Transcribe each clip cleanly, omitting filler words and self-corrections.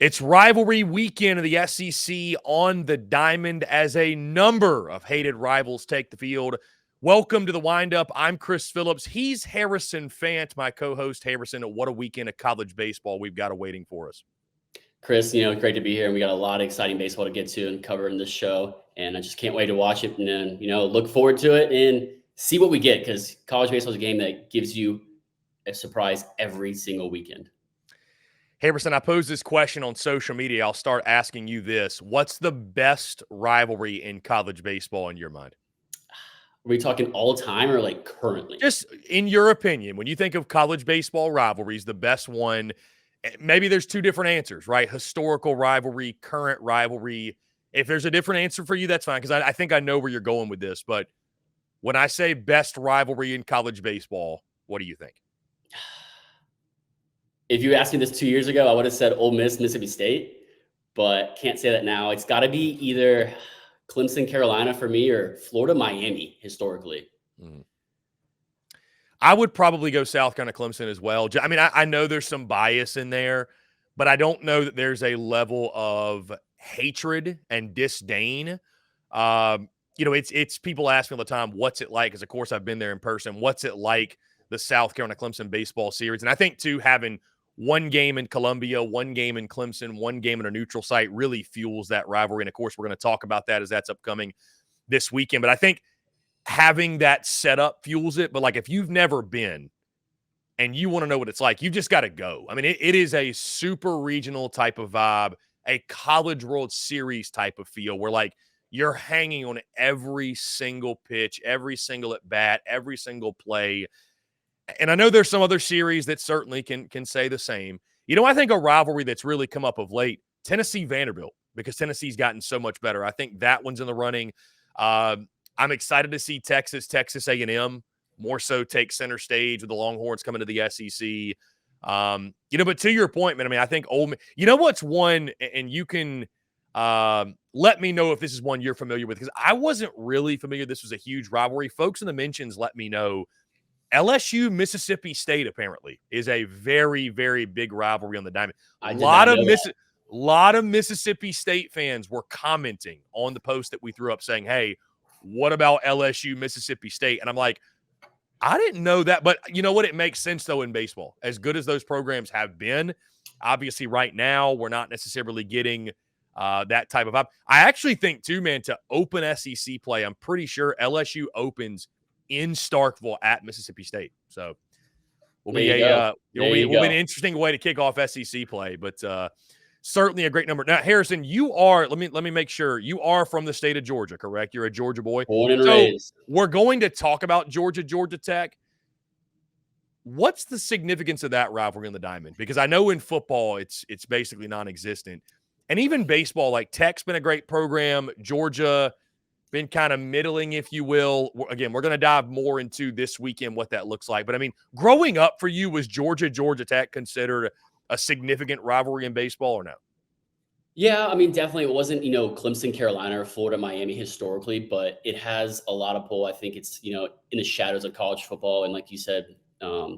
It's rivalry weekend of the SEC on the diamond as a number of hated rivals take the field. Welcome to the Windup. I'm Chris Phillips. He's Harrison Fant, my co-host. Harrison, what a weekend of college baseball we've got awaiting for us. Chris, great to be here. And we got a lot of exciting baseball to get to and cover in this show. And I just can't wait to watch it and then, look forward to it and see what we get, because college baseball is a game that gives you a surprise every single weekend. Harrison, I posed this question on social media. I'll start asking you this. What's the best rivalry in college baseball in your mind? Are we talking all time or like currently? Just in your opinion, when you think of college baseball rivalries, the best one, maybe there's two different answers, right? Historical rivalry, current rivalry. If there's a different answer for you, that's fine, because I think I know where you're going with this. But when I say best rivalry in college baseball, what do you think? If you asked me this 2 years ago, I would have said Ole Miss, Mississippi State, but can't say that now. It's got to be either Clemson, Carolina for me, or Florida, Miami historically. I would probably go South Carolina, Clemson as well. I mean, I know there's some bias in there, but I don't know that there's a level of hatred and disdain. It's people ask me all the time, what's it like? Because, of course, I've been there in person. What's it like, the South Carolina Clemson baseball series? And I think, too, having one game in Columbia, one game in Clemson, one game in a neutral site really fuels that rivalry. And, of course, we're going to talk about that as that's upcoming this weekend. But I think having that setup fuels it. But, like, if you've never been and you want to know what it's like, you've just got to go. I mean, it is a super regional type of vibe, a College World Series type of feel where, like, you're hanging on every single pitch, every single at-bat, every single play. And I know there's some other series that certainly can say the same. I think a rivalry that's really come up of late, Tennessee-Vanderbilt, because Tennessee's gotten so much better. I think that one's in the running. I'm excited to see Texas A&M more so take center stage with the Longhorns coming to the SEC. But to your point, man, I mean, I think Ole Miss, what's one, and you can let me know if this is one you're familiar with, because I wasn't really familiar this was a huge rivalry. Folks in the mentions let me know LSU Mississippi State apparently is a very, very big rivalry on the diamond. A lot of Mississippi State fans were commenting on the post that we threw up saying, hey, what about LSU Mississippi State? And I'm like, I didn't know that. But you know what? It makes sense, though, in baseball. As good as those programs have been, obviously right now we're not necessarily getting that type of vibe. I actually think, too, man, to open SEC play, I'm pretty sure LSU opens in Starkville at Mississippi State. So will be an interesting way to kick off SEC play, but certainly a great number. Now, Harrison, you are, let me make sure, you are from the state of Georgia, correct? You're a Georgia boy. Born and raised. We're going to talk about Georgia Tech. What's the significance of that rivalry on the diamond? Because I know in football it's basically non-existent. And even baseball, like Tech's been a great program. Georgia been kind of middling, if you will. Again, we're going to dive more into this weekend what that looks like. But, I mean, growing up for you, was Georgia Tech considered a significant rivalry in baseball or no? Yeah, I mean, definitely it wasn't, Clemson, Carolina, or Florida, Miami historically, but it has a lot of pull. I think it's, in the shadows of college football. And like you said,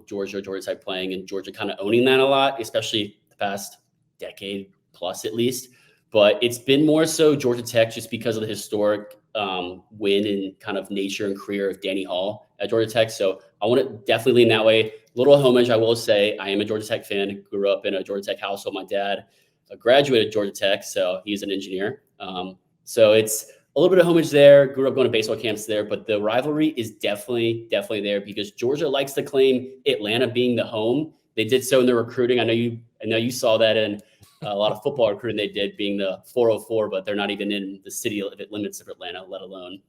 Georgia Tech playing, and Georgia kind of owning that a lot, especially the past decade plus at least. But it's been more so Georgia Tech just because of the historic win and kind of nature and career of Danny Hall at Georgia Tech. So I want to definitely lean that way. Little homage, I will say, I am a Georgia Tech fan. Grew up in a Georgia Tech household. My dad graduated Georgia Tech, so he's an engineer. So it's a little bit of homage there. Grew up going to baseball camps there, but the rivalry is definitely there because Georgia likes to claim Atlanta being the home. They did so in their recruiting. I know you saw that in a lot of football recruiting they did, being the 404, but they're not even in the city limits of Atlanta, let alone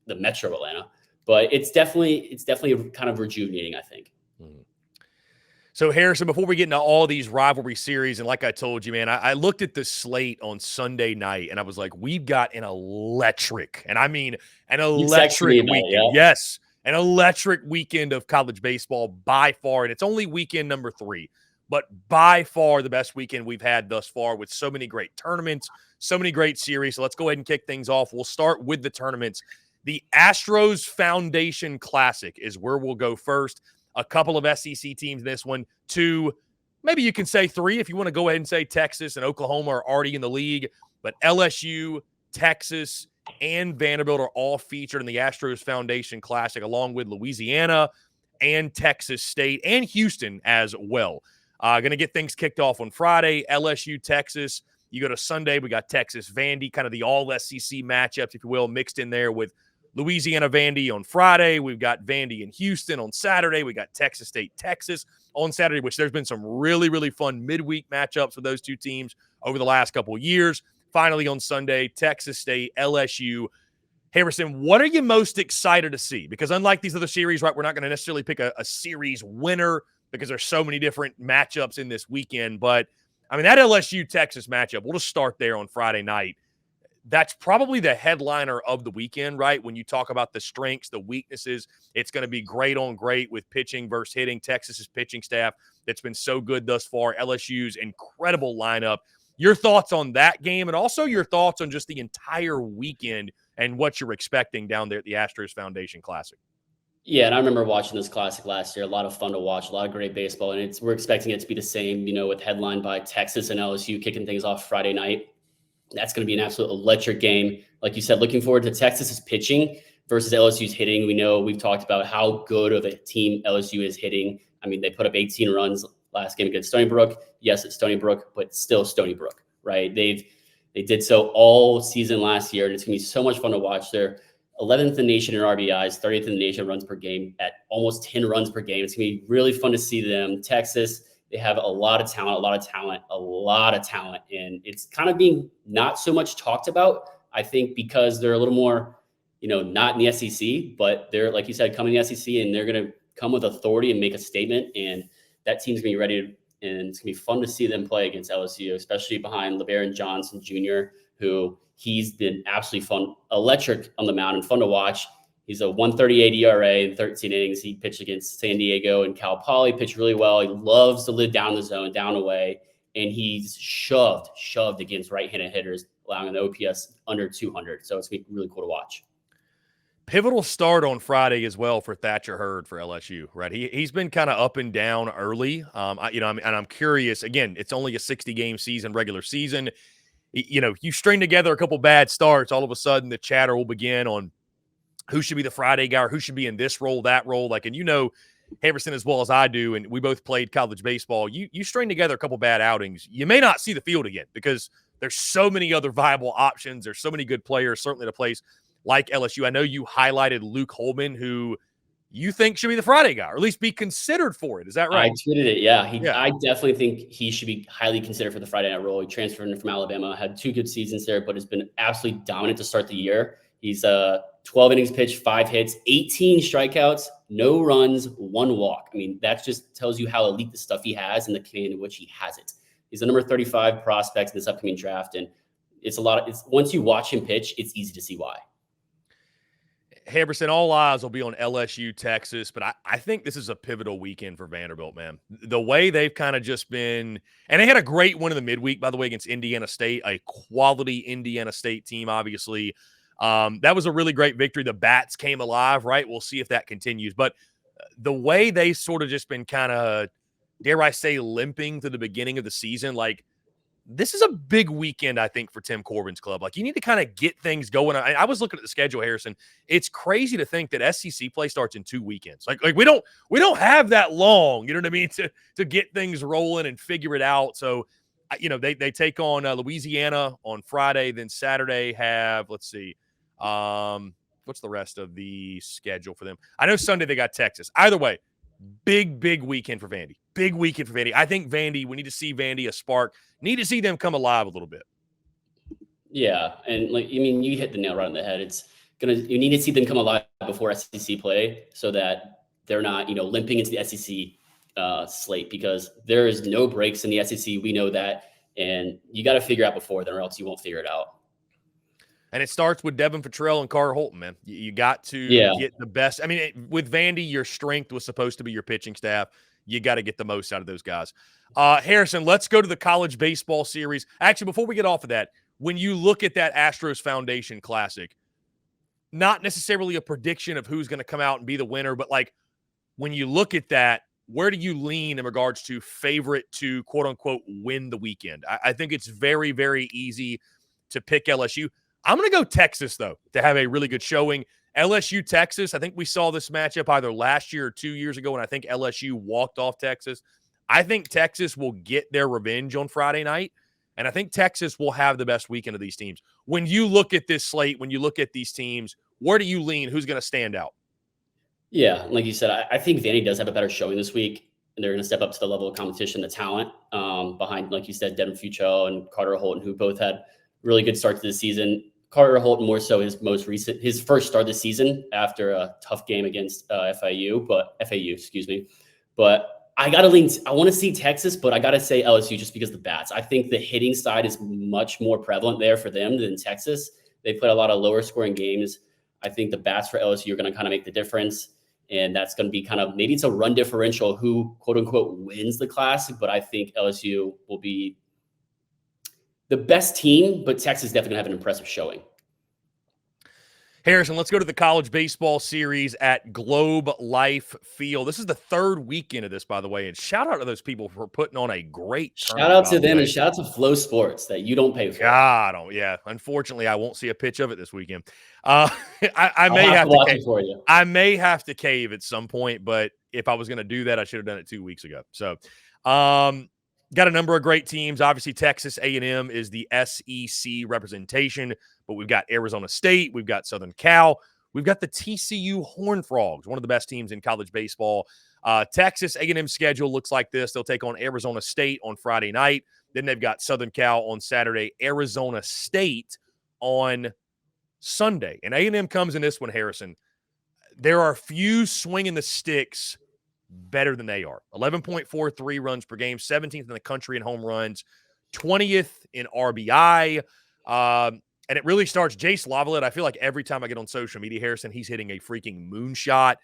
the metro Atlanta. But it's definitely kind of rejuvenating, I think. So, Harrison, before we get into all these rivalry series, and like I told you, man, I looked at the slate on Sunday night, and I was like, we've got an electric, and I mean an electric weekend. Yes, an electric weekend of college baseball by far, and it's only weekend number 3. But by far the best weekend we've had thus far, with so many great tournaments, so many great series. So let's go ahead and kick things off. We'll start with the tournaments. The Astros Foundation Classic is where we'll go first. A couple of SEC teams in this one. 2 maybe you can say 3 if you want to go ahead and say Texas and Oklahoma are already in the league. But LSU, Texas, and Vanderbilt are all featured in the Astros Foundation Classic, along with Louisiana and Texas State and Houston as well. Going to get things kicked off on Friday, LSU, Texas. You go to Sunday, we got Texas, Vandy, kind of the all-SEC matchups, if you will, mixed in there with Louisiana, Vandy on Friday. We've got Vandy and Houston on Saturday. We got Texas State, Texas on Saturday, which there's been some really, really fun midweek matchups with those two teams over the last couple of years. Finally on Sunday, Texas State, LSU. Harrison, what are you most excited to see? Because unlike these other series, right, we're not going to necessarily pick a series winner because there's so many different matchups in this weekend. But, I mean, that LSU-Texas matchup, we'll just start there on Friday night. That's probably the headliner of the weekend, right? When you talk about the strengths, the weaknesses, it's going to be great on great with pitching versus hitting. Texas's pitching staff that's been so good thus far. LSU's incredible lineup. Your thoughts on that game and also your thoughts on just the entire weekend and what you're expecting down there at the Astros Foundation Classic. Yeah, and I remember watching this classic last year. A lot of fun to watch, a lot of great baseball, and we're expecting it to be the same, with headlined by Texas and LSU kicking things off Friday night. That's going to be an absolute electric game. Like you said, looking forward to Texas's pitching versus LSU's hitting. We know we've talked about how good of a team LSU is hitting. I mean, they put up 18 runs last game against Stony Brook. Yes, it's Stony Brook, but still Stony Brook, right? They did so all season last year, and it's going to be so much fun to watch. They're 11th in the nation in RBIs, 30th in the nation runs per game at almost 10 runs per game. It's going to be really fun to see them. Texas, they have a lot of talent. And it's kind of being not so much talked about, I think, because they're a little more, not in the SEC, but they're, like you said, coming to the SEC, and they're going to come with authority and make a statement. And that team's going to be ready to, and it's going to be fun to see them play against LSU, especially behind LeBaron Johnson Jr., who he's been absolutely electric on the mound and fun to watch. He's a 1.38 ERA in 13 innings. He pitched against San Diego and Cal Poly, pitched really well. He loves to live down the zone, down away, and he's shoved against right-handed hitters, allowing an OPS under 200. So it's going to be really cool to watch. Pivotal start on Friday as well for Thatcher Hurd for LSU, right? He's been kind of up and down early. And I'm curious. Again, it's only a 60-game season, regular season. You string together a couple bad starts, all of a sudden the chatter will begin on who should be the Friday guy or who should be in this role, that role. Like, and Harrison as well as I do, and we both played college baseball. You string together a couple bad outings, you may not see the field again because there's so many other viable options. There's so many good players, certainly at a place like LSU. I know you highlighted Luke Holman, who you think should be the Friday guy, or at least be considered for it. Is that right? I tweeted it, yeah. I definitely think he should be highly considered for the Friday night role. He transferred in from Alabama, had 2 good seasons there, but has been absolutely dominant to start the year. He's 12 innings pitched, 5 hits, 18 strikeouts, no runs, 1 walk. I mean, that just tells you how elite the stuff he has and the command in which he has it. He's the number 35 prospect in this upcoming draft, and it's once you watch him pitch, it's easy to see why. Harrison, all eyes will be on LSU, Texas, but I think this is a pivotal weekend for Vanderbilt, man. The way they've kind of just been – and they had a great win in the midweek, by the way, against Indiana State, a quality Indiana State team, obviously. That was a really great victory. The bats came alive, right? We'll see if that continues. But the way they sort of just been kind of, dare I say, limping to the beginning of the season, like, this is a big weekend, I think, for Tim Corbin's club. Like, you need to kind of get things going. I was looking at the schedule, Harrison. It's crazy to think that SEC play starts in 2 weekends. Like we don't have that long, you know what I mean, to get things rolling and figure it out. So, they take on Louisiana on Friday, then Saturday have, let's see, what's the rest of the schedule for them? I know Sunday they got Texas. Either way, big weekend for Vandy. Big weekend for Vandy. I think Vandy, we need to see Vandy a spark. Need to see them come alive a little bit. Yeah, and you hit the nail right on the head. You need to see them come alive before SEC play so that they're not, limping into the SEC slate, because there is no breaks in the SEC. We know that, and you got to figure out before then, or else you won't figure it out. And it starts with Devin Futrell and Carter Holton, man. You got to get the best. I mean, with Vandy, your strength was supposed to be your pitching staff. You got to get the most out of those guys. Harrison, let's go to the college baseball series. Actually, before we get off of that, when you look at that Astros Foundation Classic, not necessarily a prediction of who's going to come out and be the winner, but like when you look at that, where do you lean in regards to favorite to quote unquote win the weekend? I think it's very, very easy to pick LSU. I'm going to go Texas, though, to have a really good showing. LSU, Texas, I think we saw this matchup either last year or 2 years ago, and I think LSU walked off Texas. I think Texas will get their revenge on Friday night, and I think Texas will have the best weekend of these teams. When you look at this slate, when you look at these teams, where do you lean? Who's going to stand out? Yeah, like you said, I think Vandy does have a better showing this week, and they're going to step up to the level of competition, the talent behind, like you said, Devin Fucho and Carter Holton, who both had really good starts to the season. Carter Holton more so his first start this season after a tough game against FAU, excuse me. But I got to lean. I want to see Texas, but I got to say LSU just because of the bats. I think the hitting side is much more prevalent there for them than Texas. They put a lot of lower scoring games. I think the bats for LSU are going to kind of make the difference. And that's going to be kind of, maybe it's a run differential who, quote unquote, wins the Classic. But I think LSU will be the best team, but Texas definitely going to have an impressive showing. Harrison, let's go to the college baseball series at Globe Life Field. This is the third weekend of this, by the way, and shout out to those people for putting on a great tournament. Shout out to them, and shout out to Flow Sports that you don't pay for. God, yeah. Unfortunately, I won't see a pitch of it this weekend. I may have to cave at some point, but if I was going to do that, I should have done it 2 weeks ago. So, got a number of great teams. Obviously, Texas A&M is the SEC representation, but we've got Arizona State, we've got Southern Cal, we've got the TCU Horned Frogs, one of the best teams in college baseball. Texas A&M schedule looks like this. They'll take on Arizona State on Friday night. Then they've got Southern Cal on Saturday, Arizona State on Sunday. And A&M comes in this one, Harrison. There are few swinging the sticks better than they are. 11.43 runs per game, 17th in the country in home runs, 20th in RBI. And it really starts Jace Lavalette. I feel like every time I get on social media, Harrison, he's hitting a freaking moonshot.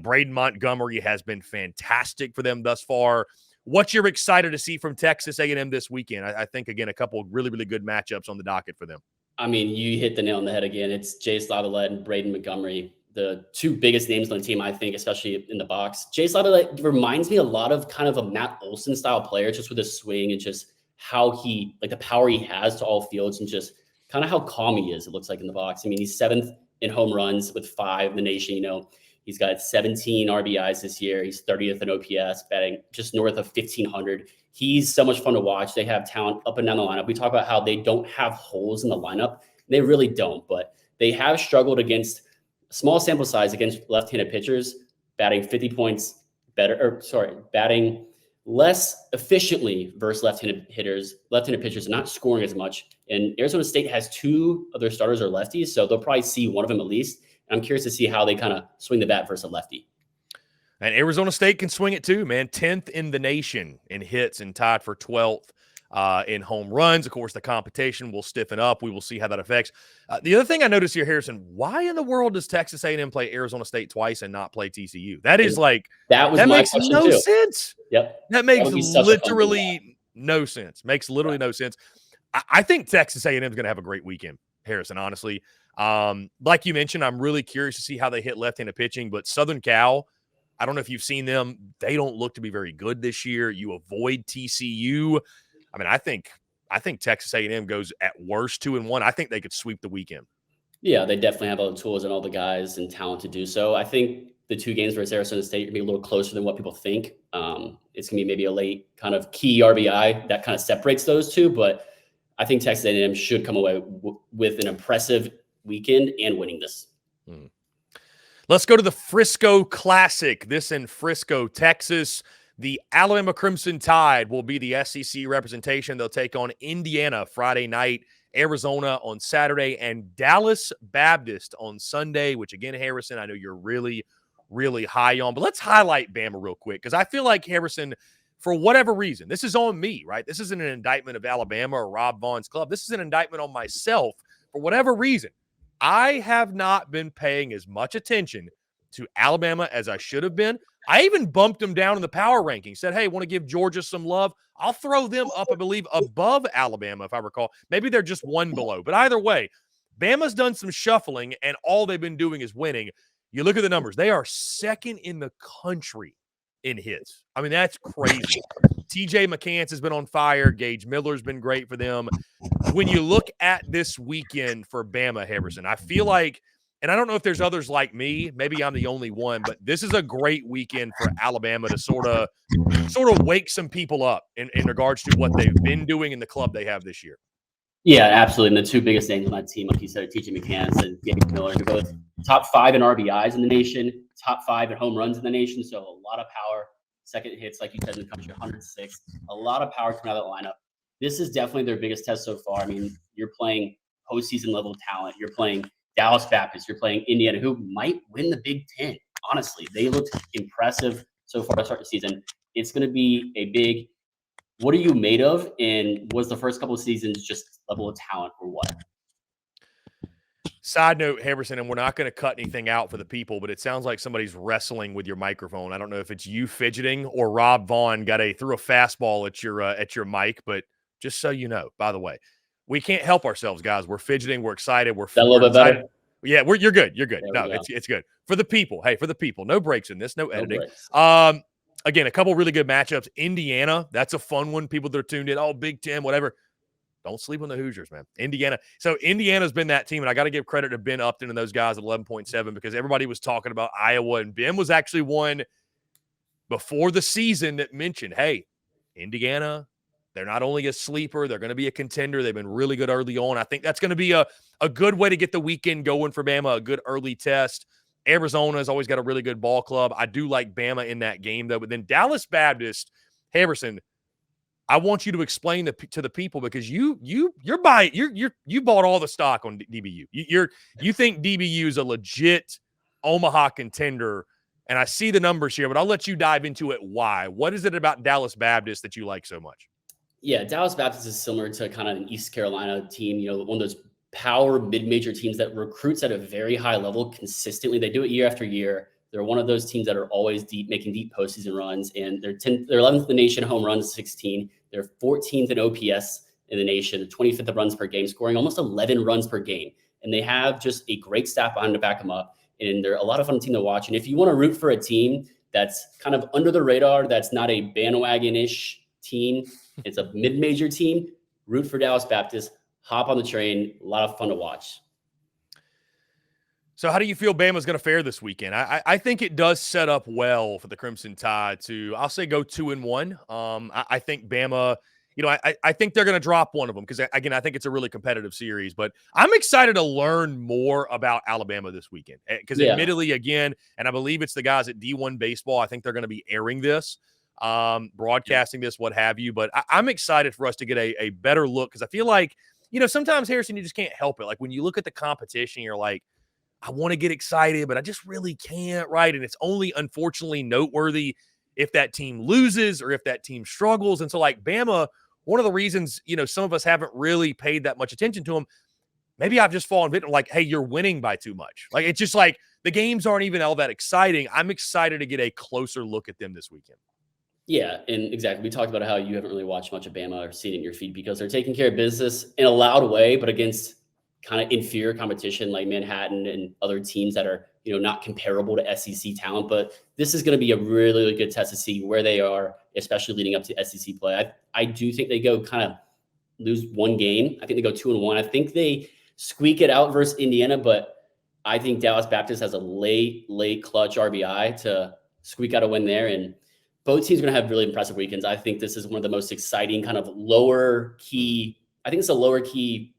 Braden Montgomery has been fantastic for them thus far. What you're excited to see from Texas A&M this weekend? I think, again, a couple of really, really good matchups on the docket for them. I mean, you hit the nail on the head again. It's Jace Lavalette and Braden Montgomery, the two biggest names on the team, I think, especially in the box. Jace Lavalette reminds me a lot of kind of a Matt Olson style player, just with his swing and just how he, like the power he has to all fields and just kind of how calm he is, it looks like, in the box. I mean, he's 7th in home runs with 5 in the nation. You know, he's got 17 RBIs this year. He's 30th in OPS, batting just north of 1,500. He's so much fun to watch. They have talent up and down the lineup. We talk about how they don't have holes in the lineup. They really don't, but they have struggled against small sample size against left-handed pitchers, batting 50 points better, batting less efficiently versus left-handed pitchers, not scoring as much. And Arizona State has 2 of their starters are lefties, so they'll probably see one of them at least. And I'm curious to see how they kind of swing the bat versus a lefty. And Arizona State can swing it too, man. 10th in the nation in hits and tied for 12th in home runs. Of course, the competition will stiffen up. We will see how that affects. The other thing I noticed here, Harrison, why in the world does Texas A&M play Arizona State twice and not play TCU? That is like that makes no sense. Yep, that makes literally no sense. Makes literally no sense. I think Texas A&M is going to have a great weekend, Harrison. Honestly, like you mentioned, I'm really curious to see how they hit left-handed pitching. But Southern Cal, I don't know if you've seen them. They don't look to be very good this year. You avoid TCU. I mean, I think Texas A&M goes at worst 2-1. I think they could sweep the weekend. Yeah, they definitely have all the tools and all the guys and talent to do so. I think the 2 games versus Arizona State are going to be a little closer than what people think. It's going to be maybe a late kind of key RBI that kind of separates those two. But I think Texas A&M should come away with an impressive weekend and winning this. Let's go to the Frisco Classic. This in Frisco, Texas. The Alabama Crimson Tide will be the SEC representation. They'll take on Indiana Friday night, Arizona on Saturday, and Dallas Baptist on Sunday, which, again, Harrison, I know you're really, really high on. But let's highlight Bama real quick, because I feel like, Harrison, for whatever reason, this is on me, right? This isn't an indictment of Alabama or Rob Vaughn's club. This is an indictment on myself. For whatever reason, I have not been paying as much attention to Alabama as I should have been. I even bumped them down in the power ranking, said, hey, want to give Georgia some love? I'll throw them up, I believe, above Alabama, if I recall. Maybe they're just 1 below. But either way, Bama's done some shuffling, and all they've been doing is winning. You look at the numbers. They are 2nd in the country in hits. I mean, that's crazy. TJ McCants has been on fire. Gage Miller's been great for them. When you look at this weekend for Bama, Harrison, I feel like, and I don't know if there's others like me, maybe I'm the only one, but this is a great weekend for Alabama to sort of wake some people up in regards to what they've been doing in the club they have this year. Yeah, absolutely. And the two biggest names on that team, like you said, TJ McCants and Gage Miller, they're both top 5 in RBIs in the nation, top 5 in home runs in the nation. So a lot of power. Second hits, like you said, in the country, 106. A lot of power coming out of that lineup. This is definitely their biggest test so far. I mean, you're playing postseason level talent. You're playing Dallas Baptist. You're playing Indiana, who might win the Big Ten. Honestly, they looked impressive so far to start the season. It's going to be a big, what are you made of? And was the first couple of seasons just level of talent or what? Side note, Harrison, and we're not going to cut anything out for the people, but it sounds like somebody's wrestling with your microphone. I don't know if it's you fidgeting or Rob Vaughn threw a fastball at your mic, but just so you know, by the way, we can't help ourselves, guys. We're fidgeting, we're excited, we're a little bit excited. Better. Yeah, you're good. You're good. No, it's good. For the people. Hey, for the people. No breaks in this, no editing. Again, a couple really good matchups. Indiana, that's a fun one. People that are tuned in, oh, Big Ten, whatever. Don't sleep on the Hoosiers, man. Indiana. So Indiana's been that team, and I got to give credit to Ben Upton and those guys at 11.7 because everybody was talking about Iowa, and Ben was actually one before the season that mentioned, hey, Indiana, they're not only a sleeper, they're going to be a contender. They've been really good early on. I think that's going to be a good way to get the weekend going for Bama, a good early test. Arizona's always got a really good ball club. I do like Bama in that game, though. But then Dallas Baptist, Harrison, I want you to explain to the people because you bought all the stock on DBU. You think DBU is a legit Omaha contender, and I see the numbers here, but I'll let you dive into it. Why? What is it about Dallas Baptist that you like so much? Yeah, Dallas Baptist is similar to kind of an East Carolina team. You know, one of those power mid-major teams that recruits at a very high level consistently. They do it year after year. They're one of those teams that are always making deep postseason runs, and they're 11th in the nation, home runs 16. They're 14th in OPS in the nation, 25th in runs per game, scoring almost 11 runs per game. And they have just a great staff behind to back them up, and they're a lot of fun team to watch. And if you want to root for a team that's kind of under the radar, that's not a bandwagon-ish team, it's a mid-major team, root for Dallas Baptist, hop on the train, a lot of fun to watch. So how do you feel Bama's going to fare this weekend? I think it does set up well for the Crimson Tide to, I'll say, go 2-1. I think Bama, I think they're going to drop one of them because, again, I think it's a really competitive series. But I'm excited to learn more about Alabama this weekend because, admittedly, again, and I believe it's the guys at D1 Baseball, I think they're going to be airing this, broadcasting this, what have you. But I'm excited for us to get a better look because I feel like, sometimes, Harrison, you just can't help it. Like when you look at the competition, you're like, I want to get excited, but I just really can't, right? And it's only, unfortunately, noteworthy if that team loses or if that team struggles. And so, like, Bama, one of the reasons, some of us haven't really paid that much attention to them, maybe I've just fallen victim, like, hey, you're winning by too much. Like, it's just like the games aren't even all that exciting. I'm excited to get a closer look at them this weekend. Yeah, and exactly. We talked about how you haven't really watched much of Bama or seen it in your feed because they're taking care of business in a loud way, but against kind of inferior competition like Manhattan and other teams that are, not comparable to SEC talent. But this is going to be a really, really good test to see where they are, especially leading up to SEC play. I do think they go kind of lose one game. I think they go 2-1. I think they squeak it out versus Indiana, but I think Dallas Baptist has a late clutch RBI to squeak out a win there. And both teams are going to have really impressive weekends. I think this is one of the most exciting kind of lower key. I think it's a lower key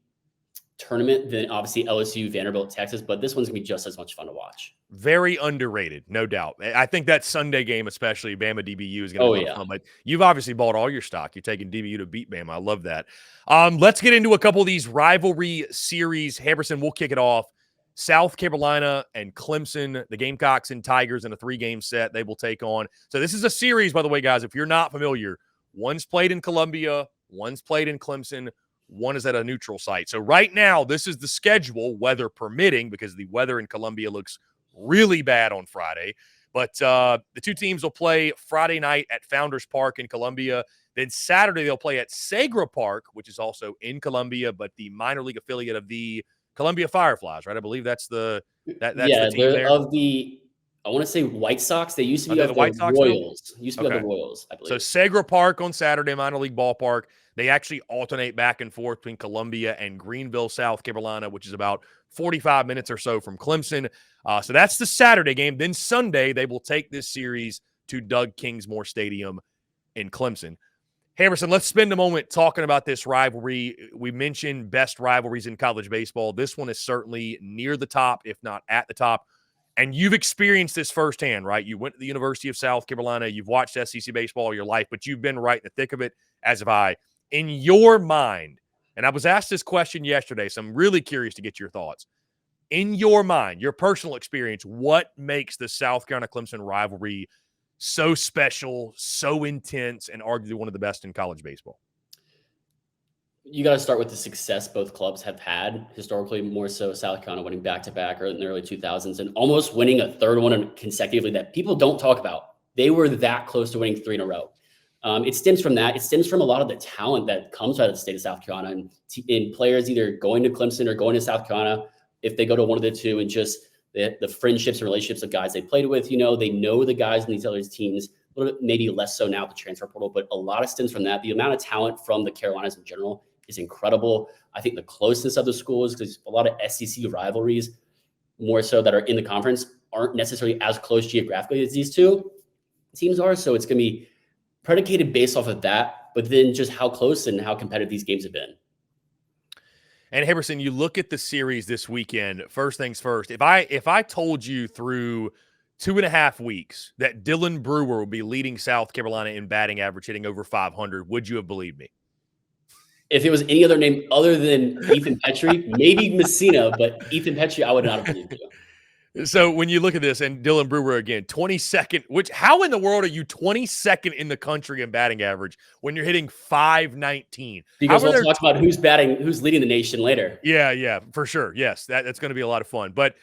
tournament than obviously LSU, Vanderbilt, Texas, but this one's gonna be just as much fun to watch. Very underrated, no doubt. I think that Sunday game, especially Bama DBU, is gonna be fun. But you've obviously bought all your stock. You're taking DBU to beat Bama. I love that. Let's get into a couple of these rivalry series. Harrison, we'll kick it off. South Carolina and Clemson, the Gamecocks and Tigers in a 3-game set they will take on. So this is a series, by the way, guys, if you're not familiar. One's played in Columbia, one's played in Clemson, one is at a neutral site. So right now, this is the schedule, weather permitting, because the weather in Columbia looks really bad on Friday. But the two teams will play Friday night at Founders Park in Columbia. Then Saturday, they'll play at Segra Park, which is also in Columbia, but the minor league affiliate of the Columbia Fireflies, right? I believe that's the team there. I want to say White Sox. They used to Are be they of the the White Sox now? Royals. Used to be of Okay. the Royals, I So believe. Segra Park on Saturday, minor league ballpark. They actually alternate back and forth between Columbia and Greenville, South Carolina, which is about 45 minutes or so from Clemson. So that's the Saturday game. Then Sunday, they will take this series to Doug Kingsmore Stadium in Clemson. Harrison, let's spend a moment talking about this rivalry. We mentioned best rivalries in college baseball. This one is certainly near the top, if not at the top. And you've experienced this firsthand, right? You went to the University of South Carolina. You've watched SEC baseball all your life, but you've been right in the thick of it, as have I. In your mind, and I was asked this question yesterday, so I'm really curious to get your thoughts. In your mind, your personal experience, what makes the South Carolina-Clemson rivalry so special, so intense, and arguably one of the best in college baseball? You got to start with the success both clubs have had historically, more so South Carolina winning back-to-back in the early 2000s and almost winning a third one consecutively that people don't talk about. They were that close to winning 3 in a row. It stems from that. It stems from a lot of the talent that comes out of the state of South Carolina and players either going to Clemson or going to South Carolina, if they go to one of the two, and just the friendships and relationships of guys they played with. They know the guys in these other teams. A little bit, maybe less so now, the transfer portal, but a lot of stems from that. The amount of talent from the Carolinas in general is incredible. I think the closeness of the schools, because a lot of SEC rivalries, more so that are in the conference, aren't necessarily as close geographically as these two teams are. So it's going to be predicated based off of that, but then just how close and how competitive these games have been. And Harrison, you look at the series this weekend. First things first, if I told you through 2.5 weeks that Dylan Brewer will be leading South Carolina in batting average, hitting over 500, would you have believed me? If it was any other name other than Ethan Petrie, maybe Messina, but Ethan Petrie, I would not have believed you. So when you look at this, and Dylan Brewer again, 22nd, how in the world are you 22nd in the country in batting average when you're hitting 519? Because we'll talk about who's leading the nation later. Yeah, for sure. Yes, that's going to be a lot of fun. But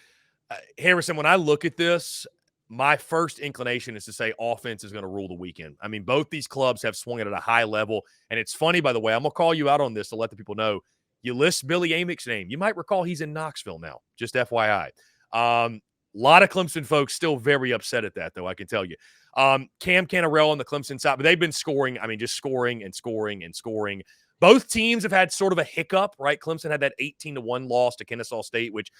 Harrison, when I look at this, my first inclination is to say offense is going to rule the weekend. I mean, both these clubs have swung it at a high level. And it's funny, by the way, I'm going to call you out on this to let the people know. You list Billy Amick's name. You might recall he's in Knoxville now, just FYI. A lot of Clemson folks still very upset at that, though, I can tell you. Cam Canarell on the Clemson side, but they've been scoring. I mean, just scoring and scoring and scoring. Both teams have had sort of a hiccup, right? Clemson had that 18-1 loss to Kennesaw State, which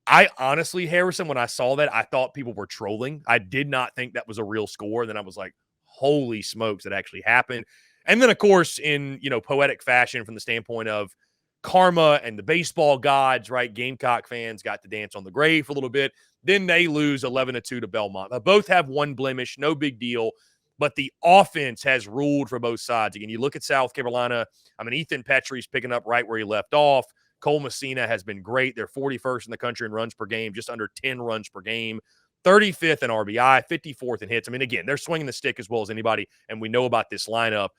I honestly, Harrison, when I saw that, I thought people were trolling. I did not think that was a real score. And then I was like, holy smokes, it actually happened. And then, of course, in, poetic fashion from the standpoint of karma and the baseball gods, right? Gamecock fans got to dance on the grave for a little bit. Then they lose 11-2 to Belmont. Both have one blemish, no big deal. But the offense has ruled for both sides. Again, you look at South Carolina. I mean, Ethan Petrie's picking up right where he left off. Cole Messina has been great. They're 41st in the country in runs per game, just under 10 runs per game, 35th in RBI, 54th in hits. I mean, again, they're swinging the stick as well as anybody, and we know about this lineup.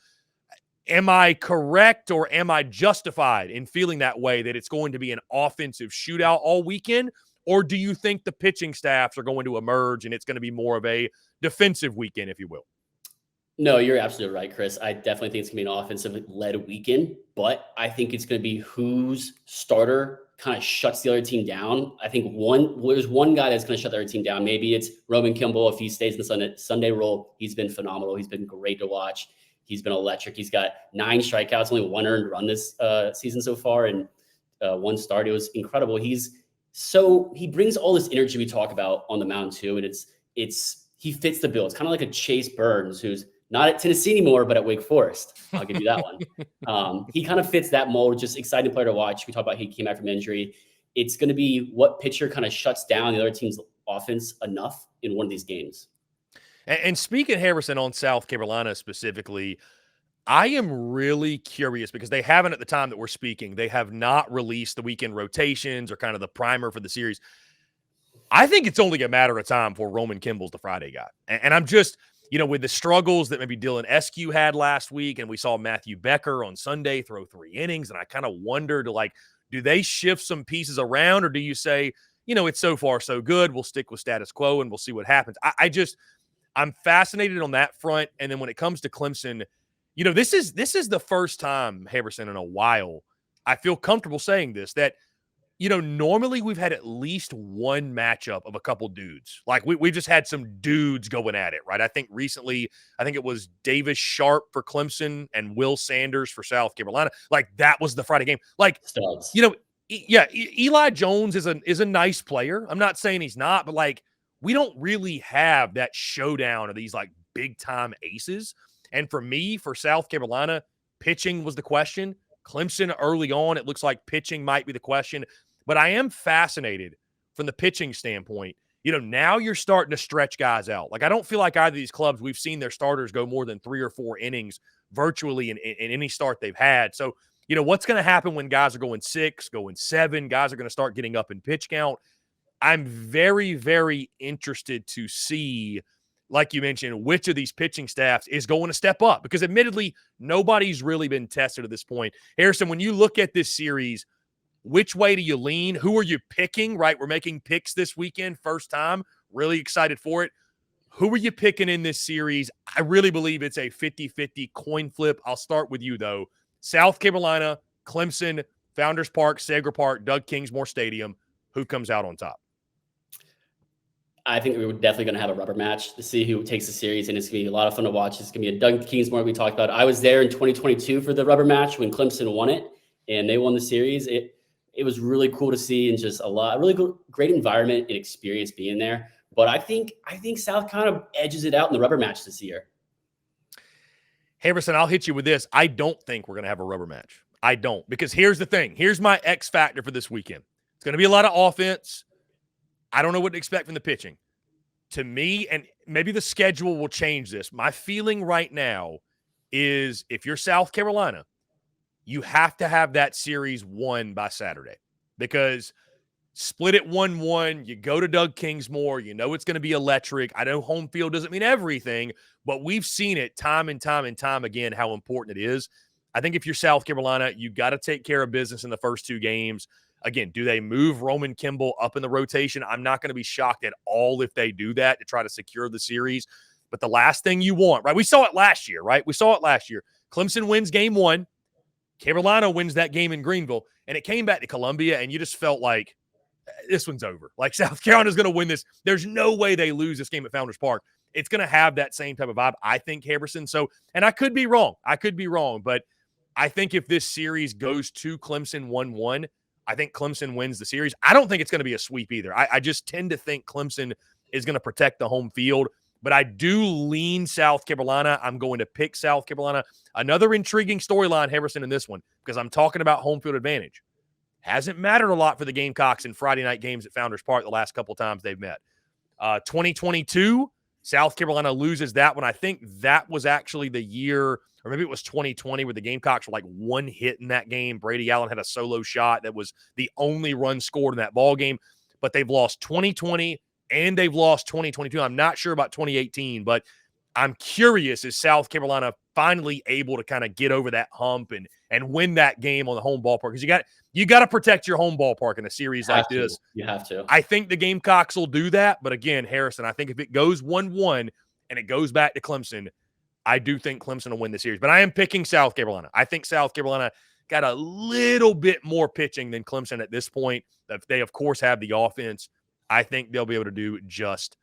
Am I correct or am I justified in feeling that way, that it's going to be an offensive shootout all weekend? Or do you think the pitching staffs are going to emerge and it's going to be more of a defensive weekend, if you will? No, you're absolutely right, Chris. I definitely think it's going to be an offensive-led weekend, but I think it's going to be whose starter kind of shuts the other team down. I think there's one guy that's going to shut the other team down. Maybe it's Roman Kimball. If he stays in the Sunday role, he's been phenomenal. He's been great to watch. He's been electric. He's got 9 strikeouts, only 1 earned run this season so far, and 1 start. It was incredible. He brings all this energy we talk about on the mound too, and he fits the bill. It's kind of like a Chase Burns, who's not at Tennessee anymore, but at Wake Forest. I'll give you that one. He kind of fits that mold. Just exciting player to watch. We talked about he came back from injury. It's going to be what pitcher kind of shuts down the other team's offense enough in one of these games. And speaking, Harrison, on South Carolina specifically, I am really curious because they haven't, at the time that we're speaking, they have not released the weekend rotations or kind of the primer for the series. I think it's only a matter of time before Roman Kimball's the Friday guy. And I'm just – with the struggles that maybe Dylan SECU had last week, and we saw Matthew Becker on Sunday throw 3 innings, and I kind of wondered, do they shift some pieces around, or do you say, it's so far so good, we'll stick with status quo and we'll see what happens? I'm fascinated on that front. And then when it comes to Clemson, this is the first time, Harrison, in a while, I feel comfortable saying this, that normally we've had at least one matchup of a couple dudes. Like we just had some dudes going at it, right? I think recently, it was Davis Sharp for Clemson and Will Sanders for South Carolina. Like that was the Friday game. Like, Studs. Eli Jones is a nice player. I'm not saying he's not, but like we don't really have that showdown of these like big time aces. And for me, for South Carolina, pitching was the question. Clemson early on, it looks like pitching might be the question. But I am fascinated from the pitching standpoint. Now you're starting to stretch guys out. Like I don't feel like either of these clubs, we've seen their starters go more than 3 or 4 innings virtually in any start they've had. So, what's going to happen when guys are going 6, going 7, guys are going to start getting up in pitch count. I'm very, very interested to see, like you mentioned, which of these pitching staffs is going to step up because admittedly, nobody's really been tested at this point. Harrison, when you look at this series, which way do you lean? Who are you picking, right? We're making picks this weekend, first time. Really excited for it. Who are you picking in this series? I really believe it's a 50-50 coin flip. I'll start with you, though. South Carolina, Clemson, Founders Park, Sager Park, Doug Kingsmore Stadium. Who comes out on top? I think we're definitely going to have a rubber match to see who takes the series, and it's going to be a lot of fun to watch. It's going to be a Doug Kingsmore we talked about. I was there in 2022 for the rubber match when Clemson won it, and they won the series. It was really cool to see, and just a really great environment and experience being there. But I think South kind of edges it out in the rubber match this year. Harrison, I'll hit you with this. I don't think we're going to have a rubber match. I don't, because here's the thing. Here's my X factor for this weekend. It's going to be a lot of offense. I don't know what to expect from the pitching. To me, and maybe the schedule will change this, my feeling right now is if you're South Carolina, you have to have that series won by Saturday because split it 1-1, you go to Doug Kingsmore, it's going to be electric. I know home field doesn't mean everything, but we've seen it time and time and time again how important it is. I think if you're South Carolina, you got to take care of business in the first 2 games. Again, do they move Roman Kimball up in the rotation? I'm not going to be shocked at all if they do that to try to secure the series. But the last thing you want, right? We saw it last year, right? Clemson wins game 1. Carolina wins that game in Greenville, and it came back to Columbia, and you just felt like this one's over. Like South Carolina's going to win this. There's no way they lose this game at Founders Park. It's going to have that same type of vibe, I think, Harrison. So, and I could be wrong, but I think if this series goes to Clemson 1-1, I think Clemson wins the series. I don't think it's going to be a sweep either. I just tend to think Clemson is going to protect the home field, but I do lean South Carolina. I'm going to pick South Carolina. Another intriguing storyline, Harrison, in this one, because I'm talking about home field advantage. Hasn't mattered a lot for the Gamecocks in Friday night games at Founders Park the last couple times they've met. 2022, South Carolina loses that one. I think that was actually the year, or maybe it was 2020, where the Gamecocks were like 1 hit in that game. Brady Allen had a solo shot that was the only run scored in that ball game. But they've lost 2020 and they've lost 2022. I'm not sure about 2018, but I'm curious, is South Carolina finally able to kind of get over that hump and win that game on the home ballpark? Because you got to protect your home ballpark in a series like this. You have to. I think the Gamecocks will do that. But again, Harrison, I think if it goes 1-1 and it goes back to Clemson, I do think Clemson will win the series. But I am picking South Carolina. I think South Carolina got a little bit more pitching than Clemson at this point. They, of course, have the offense. I think they'll be able to do just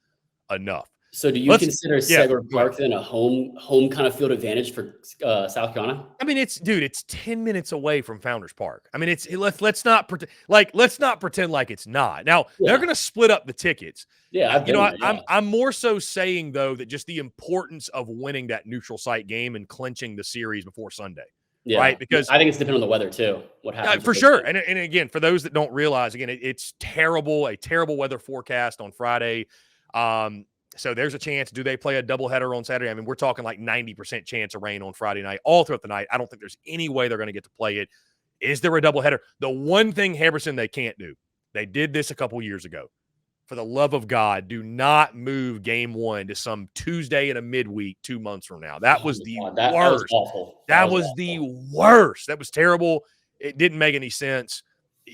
enough. So do you consider Sager Park then a home kind of field advantage for South Carolina? I mean, it's 10 minutes away from Founders Park. I mean, let's not pretend like it's not. Now, they're going to split up the tickets. Yeah, I'm more so saying though that just the importance of winning that neutral site game and clinching the series before Sunday. Yeah, right? Because I think it's dependent on the weather too. What happens for sure. And again, for those that don't realize, again, it's a terrible weather forecast on Friday. So there's a chance. Do they play a doubleheader on Saturday? I mean, we're talking like 90% chance of rain on Friday night, all throughout the night. I don't think there's any way they're going to get to play it. Is there a doubleheader? The one thing, Harrison, they can't do. They did this a couple years ago. For the love of God, do not move game 1 to some Tuesday in a midweek 2 months from now. That was the worst. That was awful. That was the worst. That was terrible. It didn't make any sense.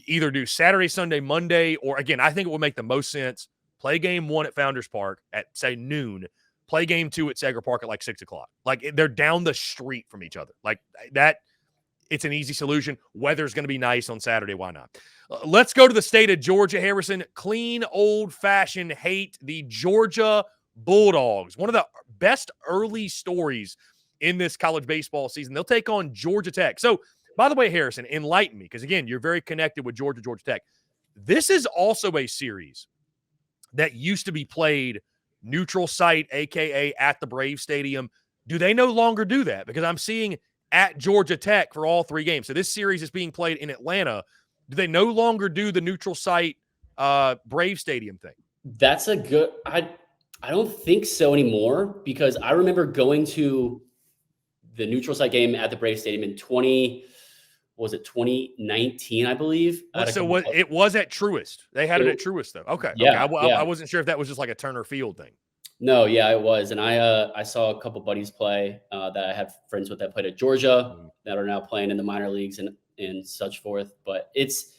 Either do Saturday, Sunday, Monday, or again, I think it would make the most sense. Play game 1 at Founders Park at, say, noon. Play game 2 at Sager Park at like 6 o'clock. Like, they're down the street from each other. Like, that It's an easy solution. Weather's going to be nice on Saturday. Why not? Let's go to the state of Georgia, Harrison. Clean, old-fashioned hate the Georgia Bulldogs. One of the best early stories in this college baseball season. They'll take on Georgia Tech. So, by the way, Harrison, enlighten me, because, again, you're very connected with Georgia Tech. This is also a series that used to be played neutral site, a.k.a. at the Brave Stadium. Do they no longer do that? Because I'm seeing at Georgia Tech for all 3 games. So this series is being played in Atlanta. Do they no longer do the neutral site Brave Stadium thing? That's a good – I don't think so anymore, because I remember going to the neutral site game at the Brave Stadium in 2019, I believe. So it was at Truist. They had it at Truist, though. Okay. Yeah, okay. I wasn't sure if that was just like a Turner Field thing. No, yeah, it was. And I saw a couple buddies play that I had friends with that played at Georgia that are now playing in the minor leagues and such forth. But it's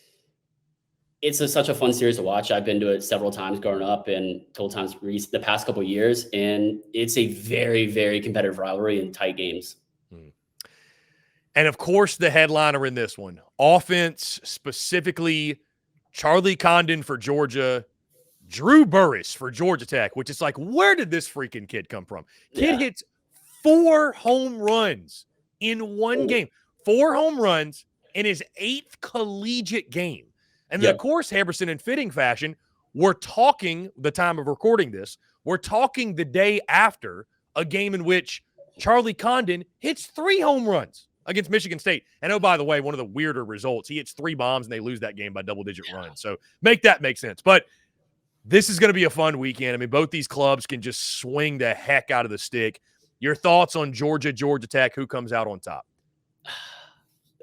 such a fun series to watch. I've been to it several times growing up and a couple times the past couple of years. And it's a very, very competitive rivalry and tight games. And, of course, the headliner in this one, offense, specifically Charlie Condon for Georgia, Drew Burress for Georgia Tech, which is like, where did this freaking kid come from? Kid hits 4 home runs in one game. 4 home runs in his 8th collegiate game. And then, of course, Harrison, in fitting fashion, we're talking, the time of recording this, we're talking the day after a game in which Charlie Condon hits 3 home runs against Michigan State. And, oh, by the way, one of the weirder results, he hits 3 bombs and they lose that game by double-digit runs. So make that make sense. But this is going to be a fun weekend. I mean, both these clubs can just swing the heck out of the stick. Your thoughts on Georgia Tech, who comes out on top?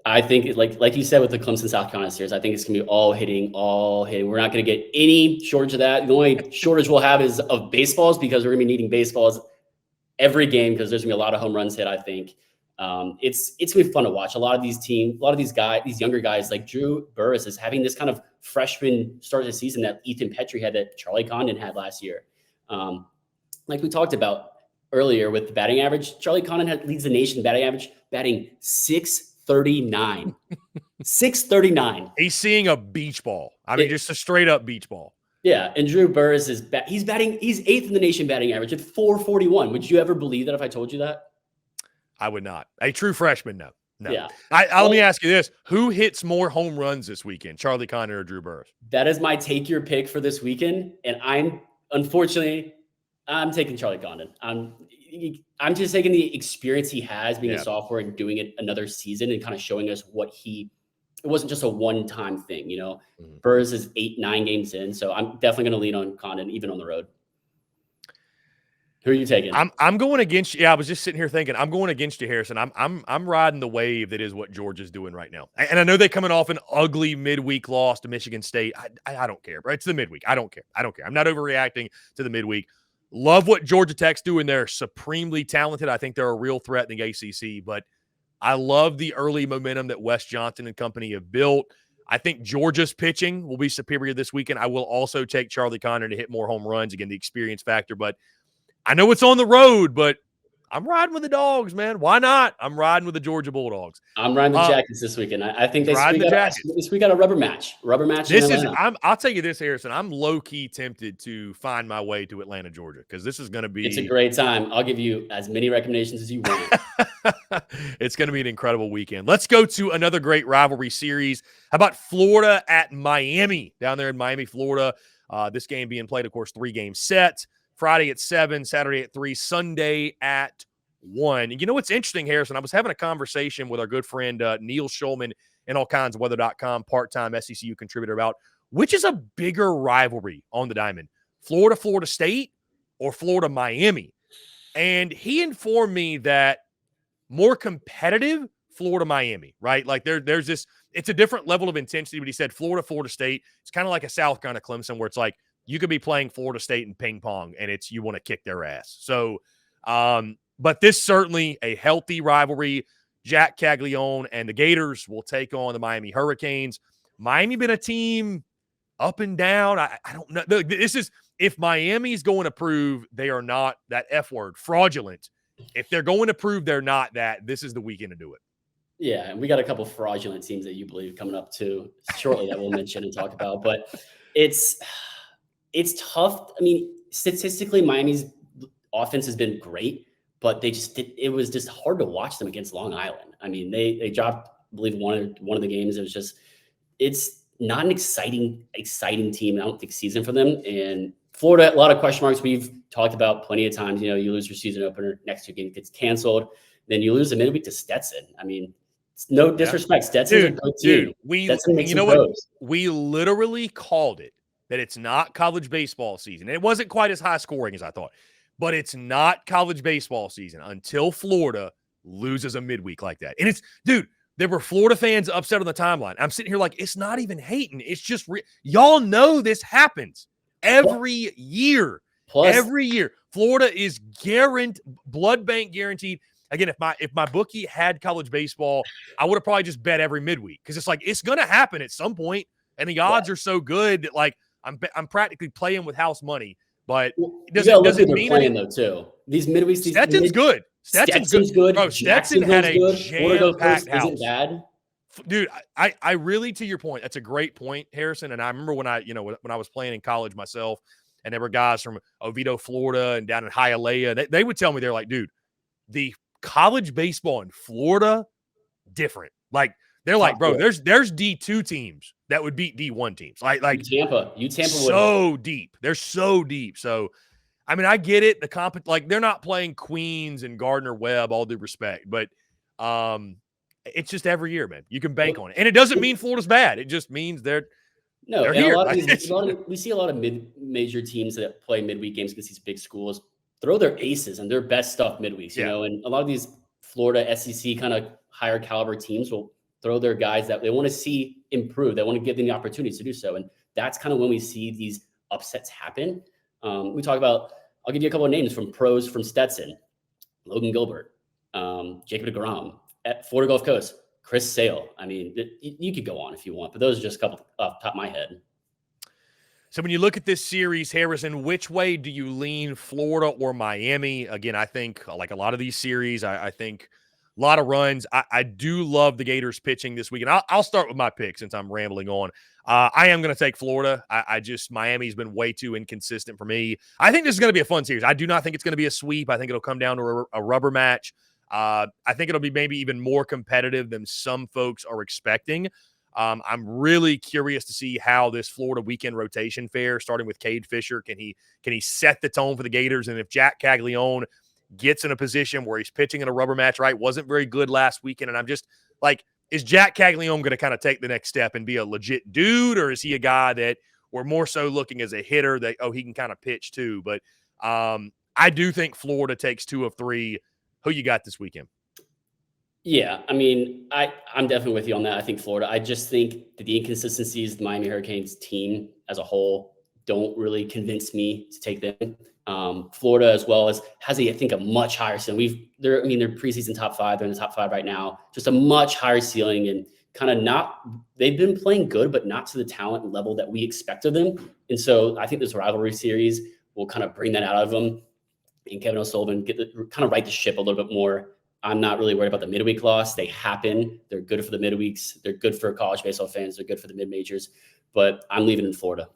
I think, like you said with the Clemson South Carolina series, I think it's going to be all hitting. We're not going to get any shortage of that. The only shortage we'll have is of baseballs, because we're going to be needing baseballs every game, because there's going to be a lot of home runs hit, I think. It's going to be fun to watch. A lot of these guys, these younger guys like Drew Burress is having this kind of freshman start of the season that Ethan Petrie had, that Charlie Condon had last year. Like we talked about earlier with the batting average, Charlie Condon leads the nation batting average, batting 639. 639. He's seeing a beach ball. I mean, just a straight up beach ball. Yeah, and Drew Burress is he's 8th in the nation batting average at 441. Would you ever believe that if I told you that? I would not. A true freshman, no. Yeah. Let me ask you this. Who hits more home runs this weekend, Charlie Condon or Drew Burress? That is my take your pick for this weekend. And I'm taking Charlie Condon. I'm just taking the experience he has being a sophomore and doing it another season and kind of showing us it wasn't just a one-time thing, Burress is 8-9 games in. So I'm definitely going to lean on Condon, even on the road. Who are you taking? I'm going against you. Yeah, I was just sitting here thinking I'm going against you, Harrison. I'm riding the wave that is what Georgia's doing right now. And I know they're coming off an ugly midweek loss to Michigan State. I don't care, bro. It's the midweek. I don't care. I'm not overreacting to the midweek. Love what Georgia Tech's doing. They're supremely talented. I think they're a real threat in the ACC, but I love the early momentum that Wes Johnson and company have built. I think Georgia's pitching will be superior this weekend. I will also take Charlie Condon to hit more home runs. Again, the experience factor, but I know it's on the road, but I'm riding with the dogs, man. Why not? I'm riding with the Georgia Bulldogs. I'm riding the Jackets this weekend. I think this week got a rubber match. I'll tell you this, Harrison. I'm low-key tempted to find my way to Atlanta, Georgia, because this is going to be – It's a great time. I'll give you as many recommendations as you want. It's going to be an incredible weekend. Let's go to another great rivalry series. How about Florida at Miami, down there in Miami, Florida? This game being played, of course, 3-game set. Friday at 7, Saturday at 3, Sunday at 1. And you know what's interesting, Harrison? I was having a conversation with our good friend Neil Schulman and allkindsweather.com, part-time SECU contributor, about which is a bigger rivalry on the diamond, Florida State or Florida-Miami. And he informed me that more competitive Florida-Miami, right? Like there's this, it's a different level of intensity, but he said Florida State, it's kind of like a South kind of Clemson where it's like, you could be playing Florida State in ping pong, and you want to kick their ass. So, but this certainly a healthy rivalry. Jack Caglione and the Gators will take on the Miami Hurricanes. Miami been a team up and down. I don't know. This is, if Miami's going to prove they are not that F word, fraudulent, if they're going to prove they're not that, this is the weekend to do it. Yeah, and we got a couple fraudulent teams that you believe coming up too shortly that we'll mention and talk about. But it's it's tough. I mean, statistically, Miami's offense has been great, but it was just hard to watch them against Long Island. I mean, they dropped, I believe, one of the games. It was just it's not an exciting team. I don't think season for them. And Florida, a lot of question marks. We've talked about plenty of times. You know, you lose your season opener, next year game gets canceled, then you lose the midweek to Stetson. I mean, no disrespect. Stetson's a good team. Stetson makes some pros. We literally called it that it's not college baseball season. And it wasn't quite as high scoring as I thought, but it's not college baseball season until Florida loses a midweek like that. And there were Florida fans upset on the timeline. I'm sitting here like, it's not even hating. It's just y'all know this happens every year. Every year. Florida is blood bank guaranteed. Again, if my bookie had college baseball, I would have probably just bet every midweek because it's like it's going to happen at some point, and the odds are so good that like I'm practically playing with house money. But does it mean playing though too? These midweeks, Stetson's good. Stetson's good. Bro, Stetson had a jam-packed house. Isn't bad. Dude, I really, to your point, that's a great point, Harrison. And I remember when I was playing in college myself, and there were guys from Oviedo, Florida, and down in Hialeah. They would tell me, they're like, dude, the college baseball in Florida, different. Like, they're like, bro, there's D2 teams that would beat D1 teams. Like Tampa so deep. They're so deep. So, I mean, I get it. They're not playing Queens and Gardner Webb, all due respect, but it's just every year, man. You can bank on it. And it doesn't mean Florida's bad. It just means they're here. We see a lot of mid-major teams that play midweek games against these big schools throw their aces and their best stuff midweeks, you know, and a lot of these Florida SEC kind of higher caliber teams will throw their guys that they want to see improve. They want to give them the opportunities to do so. And that's kind of when we see these upsets happen. We talk about, I'll give you a couple of names from pros from Stetson, Logan Gilbert, Jacob DeGrom, at Florida Gulf Coast, Chris Sale. I mean, you could go on if you want, but those are just a couple off the top of my head. So when you look at this series, Harrison, which way do you lean, Florida or Miami? Again, I think like a lot of these series, I think a lot of runs. I do love the Gators pitching this week. And I'll start with my pick since I'm rambling on. I am going to take Florida. Miami's been way too inconsistent for me. I think this is going to be a fun series. I do not think it's going to be a sweep. I think it'll come down to a rubber match. I think it'll be maybe even more competitive than some folks are expecting. I'm really curious to see how this Florida weekend rotation fares, starting with Cade Fisher. Can he set the tone for the Gators? And if Jack Caglione gets in a position where he's pitching in a rubber match, right? Wasn't very good last weekend. And I'm just like, is Jack Caglione going to kind of take the next step and be a legit dude? Or is he a guy that we're more so looking as a hitter that, he can kind of pitch too? But I do think Florida takes 2 of 3. Who you got this weekend? Yeah, I mean, I'm definitely with you on that. I think Florida. I just think that the inconsistencies of the Miami Hurricanes team as a whole don't really convince me to take them. Florida as well has I think a much higher ceiling. They're preseason top 5. They're in the top 5 right now. Just a much higher ceiling and kind of they've been playing good, but not to the talent level that we expect of them. And so I think this rivalry series will kind of bring that out of them. And Kevin O'Sullivan kind of right the ship a little bit more. I'm not really worried about the midweek loss. They happen. They're good for the midweeks. They're good for college baseball fans. They're good for the mid-majors. But I'm leaving in Florida.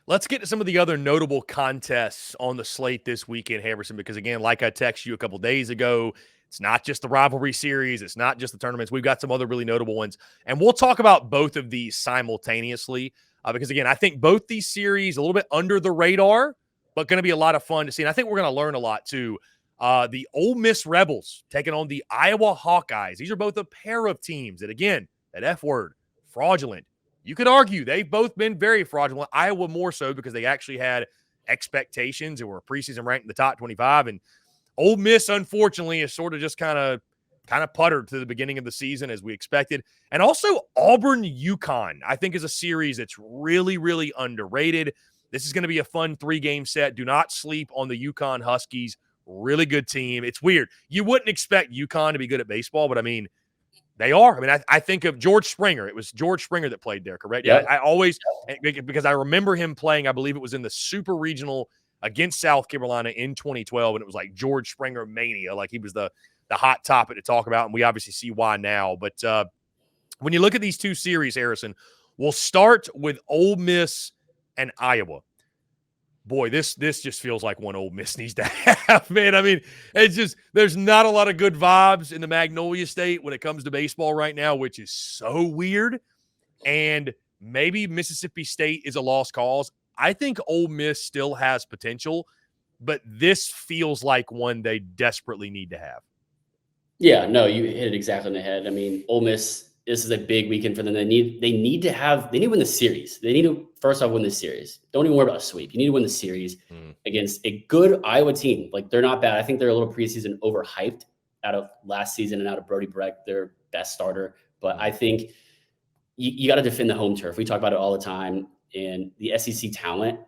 Let's get to some of the other notable contests on the slate this weekend, Harrison, because, again, like I texted you a couple days ago, it's not just the rivalry series. It's not just the tournaments. We've got some other really notable ones. And we'll talk about both of these simultaneously because, again, I think both these series a little bit under the radar, but going to be a lot of fun to see. And I think we're going to learn a lot, too. The Ole Miss Rebels taking on the Iowa Hawkeyes. These are both a pair of teams that, again, that F word, fraudulent. You could argue they've both been very fraudulent. Iowa more so because they actually had expectations and were preseason ranked in the top 25. And Ole Miss, unfortunately, is sort of just kind of puttered to the beginning of the season as we expected. And also Auburn UConn, I think, is a series that's really, really underrated. This is going to be a fun 3-game set. Do not sleep on the UConn Huskies. Really good team. It's weird. You wouldn't expect UConn to be good at baseball, but I mean, they are. I mean, I think of George Springer. It was George Springer that played there, correct? Yeah. I always, because I remember him playing, I believe it was in the Super Regional against South Carolina in 2012, and it was like George Springer mania. Like he was the hot topic to talk about, and we obviously see why now. But when you look at these two series, Harrison, we'll start with Ole Miss and Iowa. Boy, this just feels like one Ole Miss needs to have, man. I mean, it's just there's not a lot of good vibes in the Magnolia State when it comes to baseball right now, which is so weird. And maybe Mississippi State is a lost cause. I think Ole Miss still has potential, but this feels like one they desperately need to have. Yeah, no, you hit it exactly on the head. I mean, Ole Miss, this is a big weekend for them. They need to win the series. They need to first off win the series. Don't even worry about a sweep. You need to win the series against a good Iowa team. Like, they're not bad. I think they're a little preseason overhyped out of last season and out of Brody Breck, their best starter. But I think you got to defend the home turf. We talk about it all the time. And the SEC talent,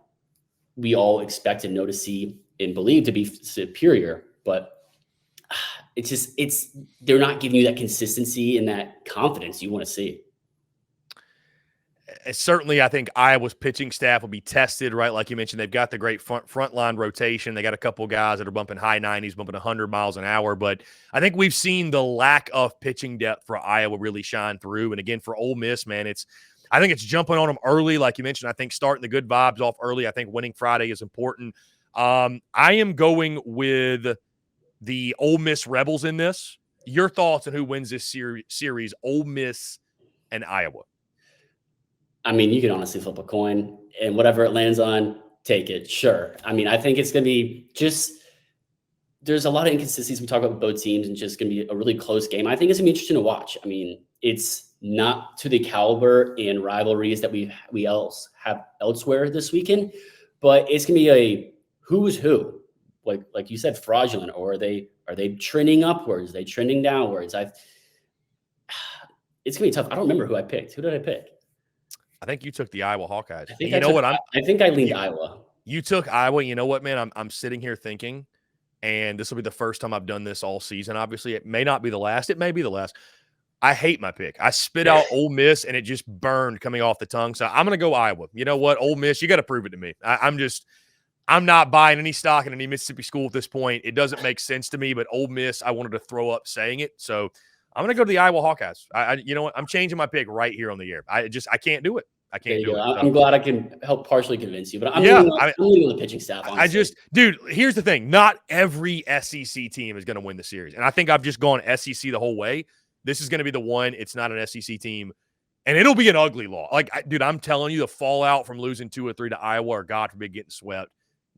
we all expect and know to see and believe to be superior. But they're not giving you that consistency and that confidence you want to see. Certainly, I think Iowa's pitching staff will be tested, right? Like you mentioned, they've got the great front line rotation. They got a couple guys that are bumping high 90s, bumping 100 miles an hour. But I think we've seen the lack of pitching depth for Iowa really shine through. And again, for Ole Miss, man, I think it's jumping on them early. Like you mentioned, I think starting the good vibes off early. I think winning Friday is important. I am going with the Ole Miss Rebels in this. Your thoughts on who wins this series, Ole Miss and Iowa? I mean, you can honestly flip a coin, and whatever it lands on, take it. Sure. I mean, I think it's going to be there's a lot of inconsistencies we talk about with both teams, and just going to be a really close game. I think it's going to be interesting to watch. I mean, it's not to the caliber and rivalries that we else have elsewhere this weekend, but it's going to be a who's who. Like you said, fraudulent, or are they trending upwards? Are they trending downwards? It's gonna be tough. I don't remember who I picked. Who did I pick? I think you took the Iowa Hawkeyes. I think I leaned Iowa. You took Iowa. You know what, man? I'm sitting here thinking, and this will be the first time I've done this all season. Obviously, it may not be the last. It may be the last. I hate my pick. I spit out Ole Miss, and it just burned coming off the tongue. So I'm gonna go Iowa. You know what, Ole Miss, you got to prove it to me. I'm not buying any stock in any Mississippi school at this point. It doesn't make sense to me, but Ole Miss, I wanted to throw up saying it. So I'm going to go to the Iowa Hawkeyes. You know what? I'm changing my pick right here on the air. I can't do it. I can't do it. So. I'm glad I can help partially convince you, but I'm leaning on the pitching staff. Honestly. Dude, here's the thing. Not every SEC team is going to win the series. And I think I've just gone SEC the whole way. This is going to be the one. It's not an SEC team. And it'll be an ugly loss. Dude, I'm telling you, the fallout from losing 2 or 3 to Iowa, or God forbid getting swept,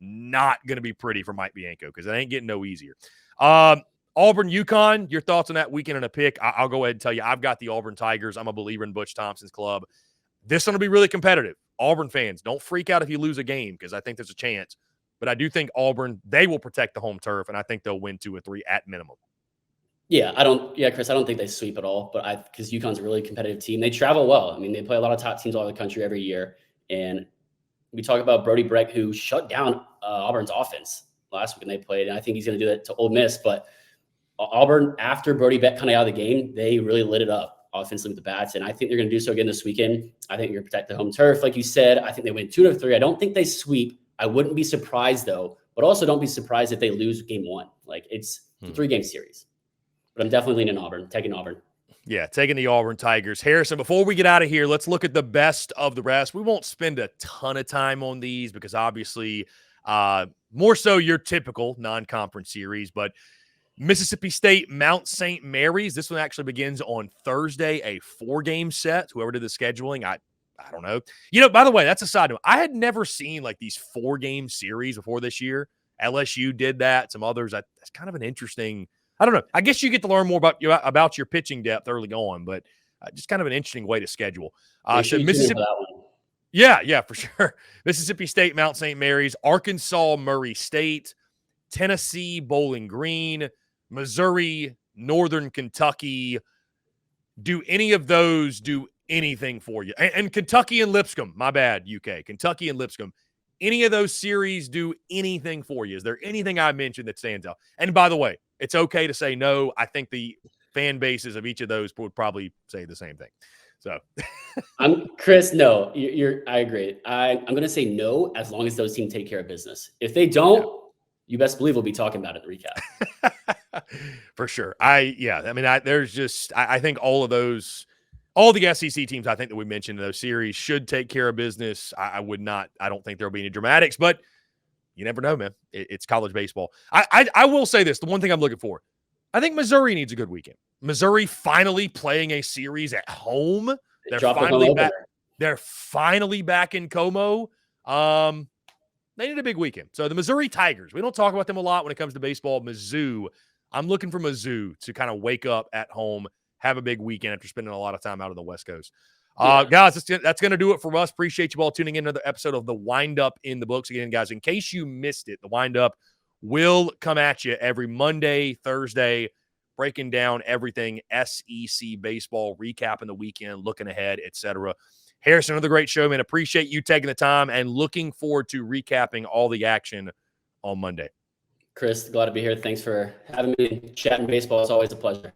not going to be pretty for Mike Bianco, because it ain't getting no easier. Auburn, UConn, your thoughts on that weekend and a pick? I'll go ahead and tell you, I've got the Auburn Tigers. I'm a believer in Butch Thompson's club. This one will be really competitive. Auburn fans, don't freak out if you lose a game, because I think there's a chance. But I do think Auburn, they will protect the home turf, and I think they'll win 2 or 3 at minimum. Chris, I don't think they sweep at all, but because UConn's a really competitive team. They travel well. I mean, they play a lot of top teams all over the country every year. And we talk about Brody Breck, who shut down Auburn's offense last week when they played, and I think he's going to do that to Ole Miss. But Auburn, after Brody Breck kind of out of the game, they really lit it up offensively with the bats, and I think they're going to do so again this weekend. I think you're going to protect the home turf, like you said. I think they win 2 to 3. I don't think they sweep. I wouldn't be surprised though, but also don't be surprised if they lose game 1. Like, it's a 3-game series. But I'm definitely leaning Auburn, taking Auburn. Yeah, taking the Auburn Tigers. Harrison, before we get out of here, let's look at the best of the rest. We won't spend a ton of time on these because obviously more so your typical non-conference series, but Mississippi State, Mount St. Mary's. This one actually begins on Thursday, a 4-game set. Whoever did the scheduling, I don't know. You know, by the way, that's a side note. I had never seen like these 4-game series before this year. LSU did that. Some others. That's kind of an interesting – I don't know. I guess you get to learn more about your pitching depth early on, but just kind of an interesting way to schedule. So Mississippi, yeah, for sure. Mississippi State, Mount St. Mary's, Arkansas, Murray State, Tennessee, Bowling Green, Missouri, Northern Kentucky. Do any of those do anything for you? And Kentucky and Lipscomb, my bad, UK. Kentucky and Lipscomb. Any of those series do anything for you? Is there anything I mentioned that stands out? And by the way, it's okay to say no. I think the fan bases of each of those would probably say the same thing. So, Chris, no, I agree. I'm going to say no as long as those teams take care of business. If they don't, you best believe we'll be talking about it in the recap. For sure. I mean, there's just I think all of those, all the SEC teams I think that we mentioned in those series should take care of business. I don't think there'll be any dramatics, but you never know, man. It's college baseball. I will say this: the one thing I'm looking for, I think Missouri needs a good weekend. Missouri finally playing a series at home. They're finally back. They're finally back in Como. They need a big weekend. So the Missouri Tigers, we don't talk about them a lot when it comes to baseball. Mizzou, I'm looking for Mizzou to kind of wake up at home, have a big weekend after spending a lot of time out on the West Coast. Guys, that's going to do it for us. Appreciate you all tuning in to another episode of the Windup in the Books. Again, guys, in case you missed it, the Windup will come at you every Monday, Thursday, breaking down everything SEC baseball, recapping the weekend, looking ahead, etc. Harrison, another great show, man. Appreciate you taking the time and looking forward to recapping all the action on Monday. Chris, glad to be here. Thanks for having me. Chatting baseball. It's always a pleasure.